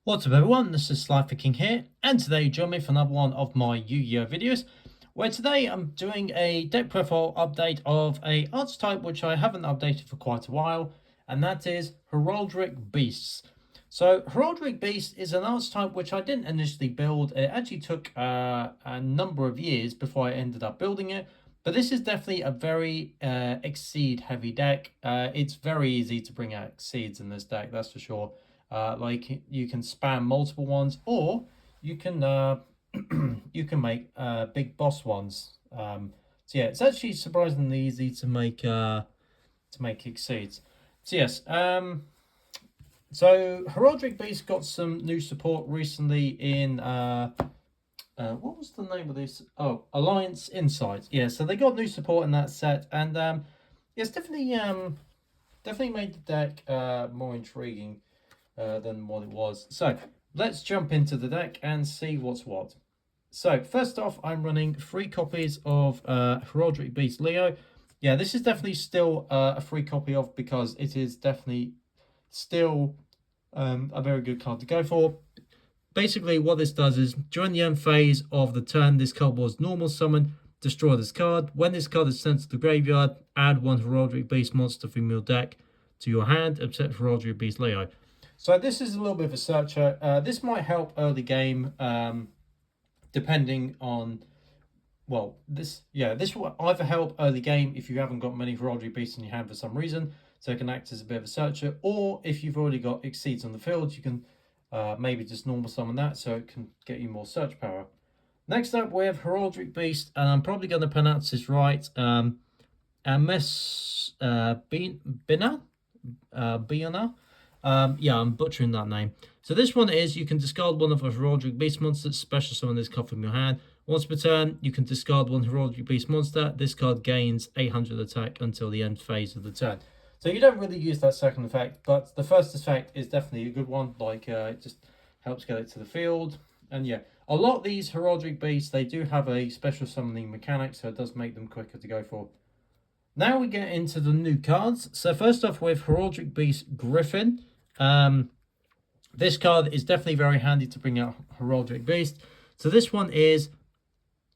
What's up everyone, this is SliferKing here, and today join me for another one of my Yu-Gi-Oh videos, where today I'm doing a deck profile update of a archetype which I haven't updated for quite a while, and that is Heraldic Beasts. So Heraldric Beast is an archetype which I didn't initially build. It actually took a number of years before I ended up building it, but this is definitely a very Exceed heavy deck. It's very easy to bring out Exceeds in this deck, that's for sure. Like you can spam multiple ones, or you can you can make big boss ones. So yeah, it's actually surprisingly easy to make Exceeds. So yes, so Heraldric Beast got some new support recently in what was the name of this? Oh, Alliance Insight. Yeah, so they got new support in that set, and it's definitely made the deck more intriguing than what it was. So let's jump into the deck and see what's what. So first off, I'm running 3 copies of Heraldric Beast Leo. Yeah, this is definitely still a free copy of, because it is definitely still a very good card to go for. Basically, what this does is, during the end phase of the turn, this card was normal summon, destroy this card. When this card is sent to the graveyard, add 1 Heraldric Beast monster from your deck to your hand, except Heraldric Beast Leo. So this is a little bit of a searcher. This might help early game, depending on, well, this will either help early game if you haven't got many Heraldry Beasts in your hand for some reason, so it can act as a bit of a searcher, or if you've already got Exceeds on the field, you can maybe just normal summon that, so it can get you more search power. Next up, we have Heraldric Beast, and I'm probably going to pronounce this right. Bina. Yeah, I'm butchering that name. So this one is, you can discard one of a Heraldric Beast monsters, special summon this card from your hand. Once per turn, you can discard 1 Heraldric Beast monster. This card gains 800 attack until the end phase of the turn. So you don't really use that second effect, but the first effect is definitely a good one. Like, it just helps get it to the field. And yeah, a lot of these Heraldric Beasts, they do have a special summoning mechanic, so it does make them quicker to go for. Now we get into the new cards. So first off, with Heraldric Beast Griffin. This card is definitely very handy to bring out Heraldric Beast. So this one is,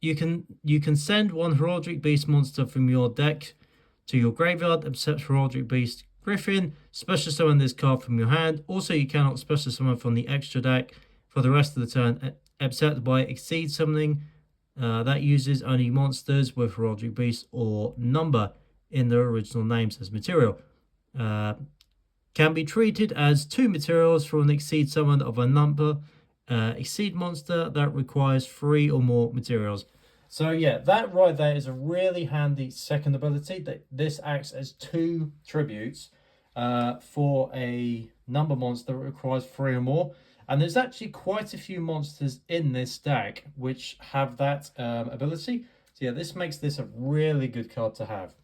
you can send 1 Heraldric Beast monster from your deck to your graveyard, except Heraldric Beast Griffin. Special summon this card from your hand. Also, you cannot special summon from the extra deck for the rest of the turn, except by Exceed summoning. That uses only monsters with Heraldric Beast or number in their original names as material. Can be treated as 2 materials for an Exceed summon of a number Exceed monster that requires 3 or more materials. So yeah, that right there is a really handy second ability. That this acts as 2 tributes for a number monster that requires 3 or more. And there's actually quite a few monsters in this deck which have that ability. So yeah, this makes this a really good card to have.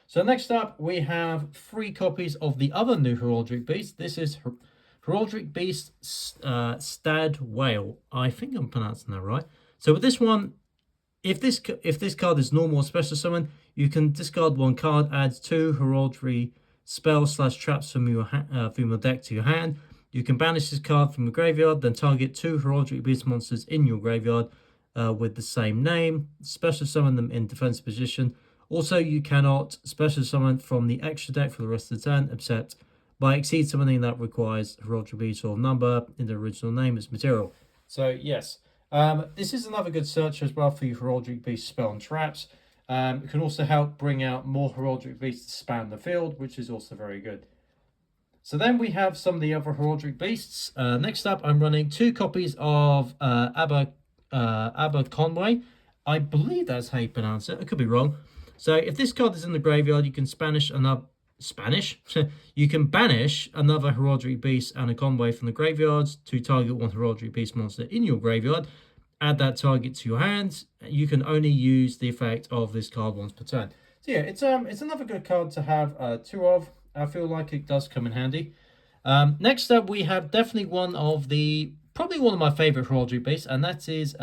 So next up, we have 3 copies of the other new Heraldric Beast. This is Heraldric Beast Stad Whale. I think I'm pronouncing that right. So with this one, if this card is normal or special summon, you can discard 1 card, add 2 Heraldry spells/traps from your deck to your hand. You can banish this card from the graveyard, then target 2 Heraldric Beast monsters in your graveyard with the same name. Special summon them in defense position. Also, you cannot special summon from the extra deck for the rest of the turn, except by Exceed summoning that requires Heraldric Beast or number in the original name as material. So yes, this is another good search as well for your Heraldric Beast spell and traps. It can also help bring out more Heraldric Beasts to span the field, which is also very good. So then we have some of the other Heraldric Beasts. Next up, I'm running 2 copies of Aberconway. I believe that's how you pronounce it. I could be wrong. So if this card is in the graveyard, you can you can banish another Heraldric Beast and a Conway from the graveyards to target 1 Heraldric Beast monster in your graveyard. Add that target to your hand. You can only use the effect of this card once per turn. So yeah, it's another good card to have 2 of. I feel like it does come in handy. Next up, we have definitely probably one of my favorite Heraldric Beasts, and that is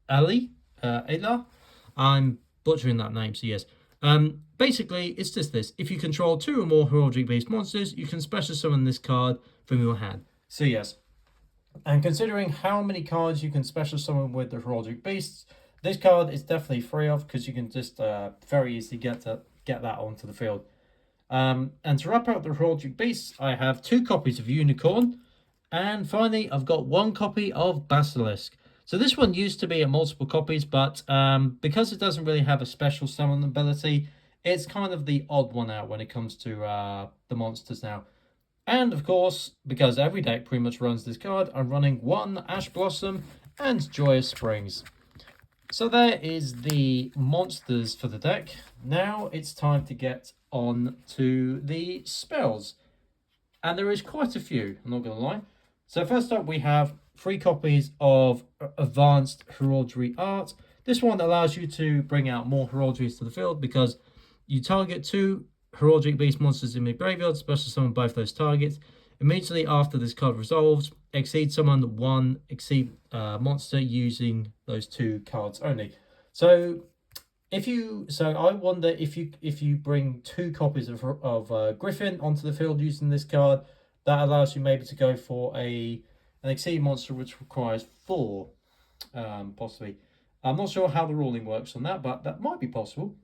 Ali. Ela. I'm butchering that name, so yes. Basically, it's just this. If you control 2 or more heraldry-based monsters, you can special summon this card from your hand. So yes, and considering how many cards you can special summon with the heraldric beasts, this card is definitely free of, because you can just very easily get that onto the field. And to wrap up the heraldric beasts, I have 2 copies of Unicorn, and finally I've got 1 copy of Basilisk. So this one used to be at multiple copies, but because it doesn't really have a special summon ability, it's kind of the odd one out when it comes to the monsters now. And of course, because every deck pretty much runs this card, I'm running 1 Ash Blossom and Joyous Springs. So there is the monsters for the deck. Now it's time to get on to the spells. And there is quite a few, I'm not going to lie. So first up, we have 3 copies of Advanced Heraldry Art. This one allows you to bring out more heraldries to the field, because you target 2 heraldric beast monsters in the graveyard, special summon both those targets. Immediately after this card resolves, exceed summon 1 exceed monster using those 2 cards only. So I wonder if you bring 2 copies of Griffin onto the field using this card, that allows you maybe to go for an exceed monster which requires 4, possibly. I'm not sure how the ruling works on that, but that might be possible.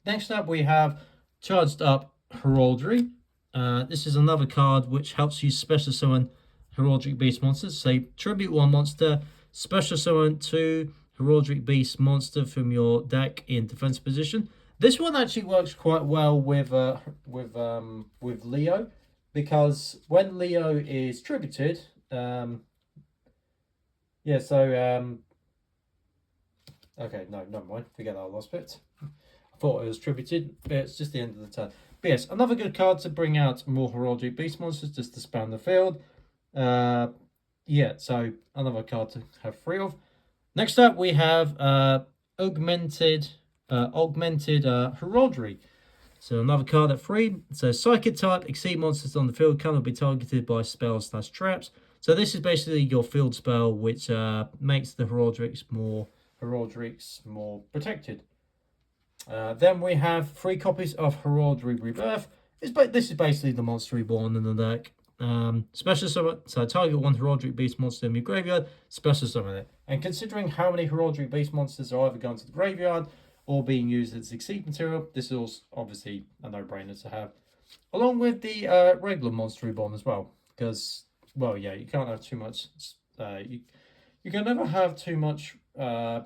Next up, we have Charged Up Heraldry. This is another card which helps you special summon heraldric beast monsters. So tribute 1 monster, special summon 2 heraldric beast monster from your deck in defense position. This one actually works quite well with Leo, because when Leo is tributed, okay, no, never mind, forget that last bit. I thought it was tributed, but it's just the end of the turn. But yes, another good card to bring out more heraldric beast monsters just to spam the field. So another card to have 3 of. Next up, we have augmented heraldry. So another card at 3. So psychic type, exceed monsters on the field cannot be targeted by spells/traps. So this is basically your field spell, which makes the heraldrics more protected. Then we have 3 copies of Heraldry Rebirth. This is basically the monster reborn in the deck. Special summon, so target 1 heraldric beast monster in your graveyard, special summon it. And considering how many heraldric beast monsters are either going to the graveyard or being used as exceed material, this is obviously a no-brainer to have. Along with the regular monster reborn as well, because, well, yeah, you can't have too much. You can never have too much power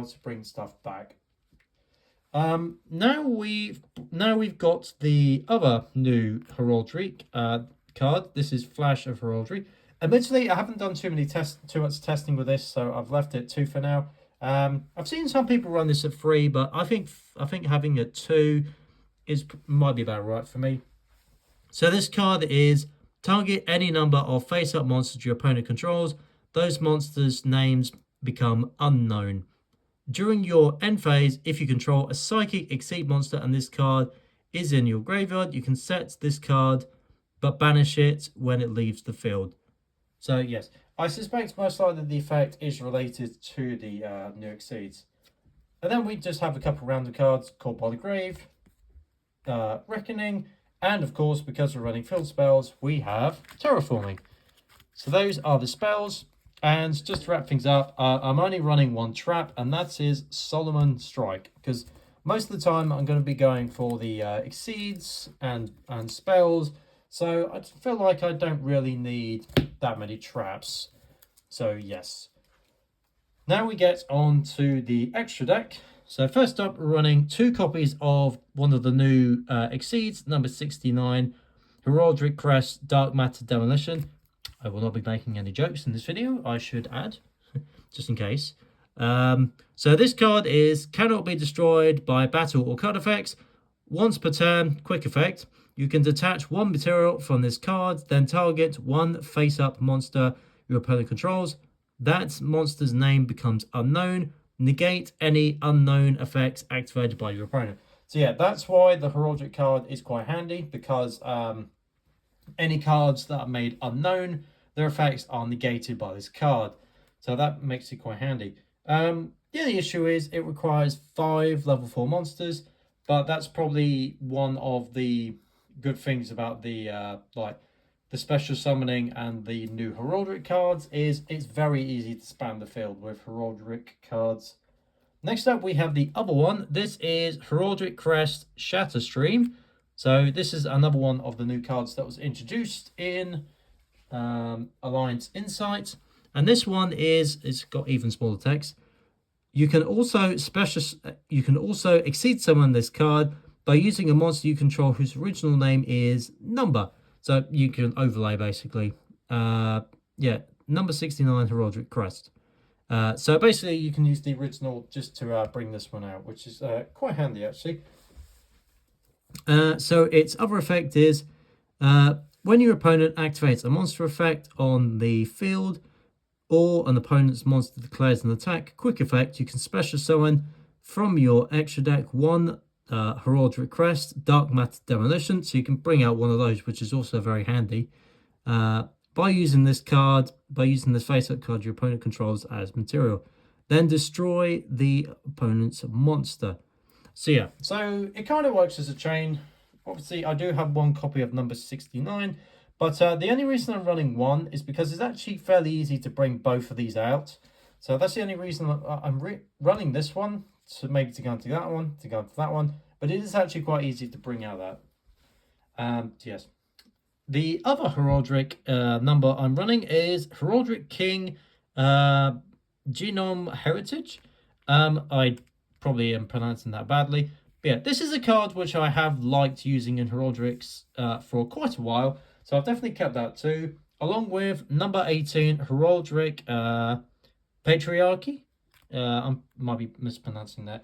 to bring stuff back. Now we've got the other new heraldry card. This is Flash of Heraldry. Admittedly, I haven't done too much testing with this, so I've left it 2 for now. I've seen some people run this at 3, but I think having a 2 might be about right for me. So this card is target any number of face-up monsters your opponent controls. Those monsters' names become unknown. During your end phase, if you control a psychic exceed monster and this card is in your graveyard, you can set this card but banish it when it leaves the field. So yes, I suspect most likely the effect is related to the new exceeds. And then we just have a couple random cards called by the Grave, Reckoning, and of course, because we're running field spells, we have Terraforming. So those are the spells. And just to wrap things up, I'm only running 1 trap, and that is Solomon Strike, because most of the time I'm going to be going for the exceeds and spells, so I feel like I don't really need that many traps. So yes. Now we get on to the extra deck. So first up, we're running 2 copies of one of the new exceeds, number 69, Heraldric Crest Dark Matter Demolition. I will not be making any jokes in this video, I should add, just in case. So this card cannot be destroyed by battle or card effects. Once per turn, quick effect. You can detach 1 material from this card, then target 1 face-up monster your opponent controls. That monster's name becomes unknown. Negate any unknown effects activated by your opponent. So yeah, that's why the Heraldric card is quite handy, because any cards that are made unknown, their effects are negated by this card. So that makes it quite handy. The only issue is it requires 5 level 4 monsters, but that's probably one of the good things about the the special summoning and the new Heraldric cards is it's very easy to spam the field with Heraldric cards. Next up, we have the other one. This is Heraldric Crest Shatter Stream. So this is another one of the new cards that was introduced in Alliance Insight. And this one it's got even smaller text. You can also exceed summon this card by using a monster you control whose original name is number. So you can overlay basically. Yeah, number 69 Heraldric Crest. So basically you can use the original just to bring this one out, which is quite handy actually. So its other effect is when your opponent activates a monster effect on the field or an opponent's monster declares an attack, quick effect, you can special summon from your extra deck one Heraldric Crest, Dark Matter Demolition, so you can bring out one of those, which is also very handy. By using this face-up card your opponent controls as material. Then destroy the opponent's monster. So yeah, so it kind of works as a chain. Obviously, I do have one copy of number 69, but the only reason I'm running one is because it's actually fairly easy to bring both of these out. So that's the only reason I'm running this one, so maybe to go into that one, to go into that one. But it is actually quite easy to bring out that. Yes. The other Heraldric number I'm running is SliferKing Yugioh Heraldic. I probably am pronouncing that badly. But yeah, this is a card which I have liked using in Heraldrics for quite a while. So I've definitely kept that too. Along with number 18, Heraldric Patriarchy. I might be mispronouncing that.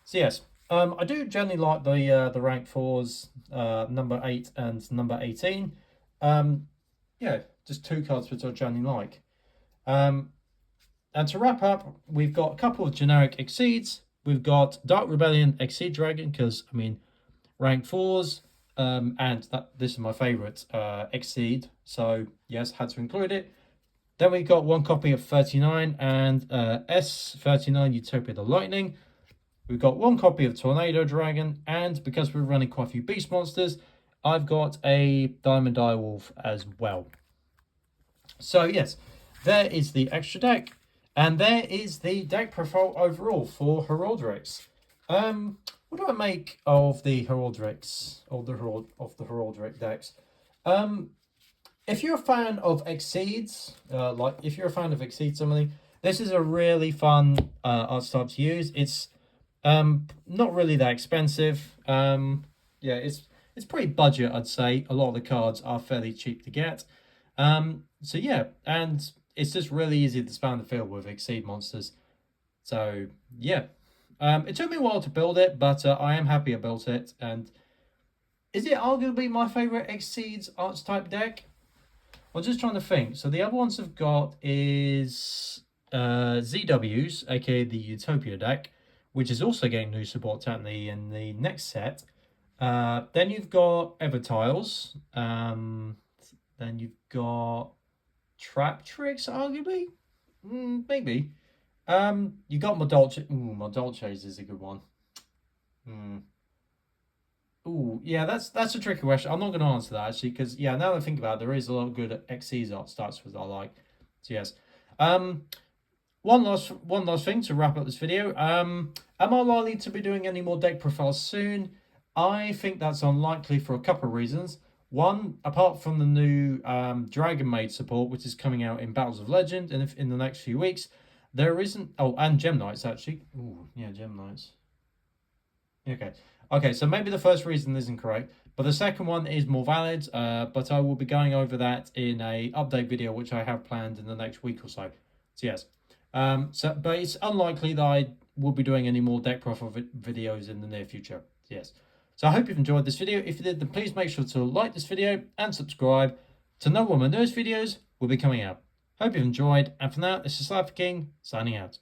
So yes, I do generally like the rank 4s, number 8 and number 18. Yeah, just two cards which I generally like. And to wrap up, we've got a couple of generic Exceeds. We've got Dark Rebellion Exceed Dragon, because, I mean, rank 4s, and this is my favourite, Exceed. So, yes, had to include it. Then we got one copy of 39 and S39 Utopia the Lightning. We've got one copy of Tornado Dragon, and because we're running quite a few beast monsters, I've got a Diamond Direwolf as well. So yes, there is the extra deck, and there is the deck profile overall for Heraldrics. What do I make of the Heraldrics, of the Heraldric decks? If you're a fan of Exceeds, if you're a fan of Exceed summoning, this is a really fun art style to use. It's not really that expensive. Yeah, it's pretty budget, I'd say. A lot of the cards are fairly cheap to get. So yeah, and it's just really easy to spam the field with Exceed monsters. So yeah, it took me a while to build it, but I am happy I built it. And is it arguably my favorite Exceeds archetype deck? I'm just trying to think. So the other ones I've got is ZWs, aka the Utopia deck, which is also getting new support technically in the next set. Then you've got Evertiles. Then you've got Trap Tricks, arguably. Maybe. You got Modolce. Ooh, Modolce's is a good one. Ooh, yeah, that's a tricky question. I'm not going to answer that actually, because yeah, now that I think about it, there is a lot of good Xyz art starts that I like. So yes. One last thing to wrap up this video. Am I likely to be doing any more deck profiles soon? I think that's unlikely for a couple of reasons. One, apart from the new Dragon Maid support, which is coming out in Battles of Legend in the next few weeks, there isn't. Oh, and Gem Knights actually. Ooh, yeah, Gem Knights. Okay, so maybe the first reason isn't correct, but the second one is more valid. But I will be going over that in a update video, which I have planned in the next week or so. So yes. But it's unlikely that I will be doing any more deck profile videos in the near future. Yes. So I hope you've enjoyed this video. If you did, then please make sure to like this video and subscribe to know when my newest videos will be coming out. Hope you've enjoyed, and for now, this is SliferKing signing out.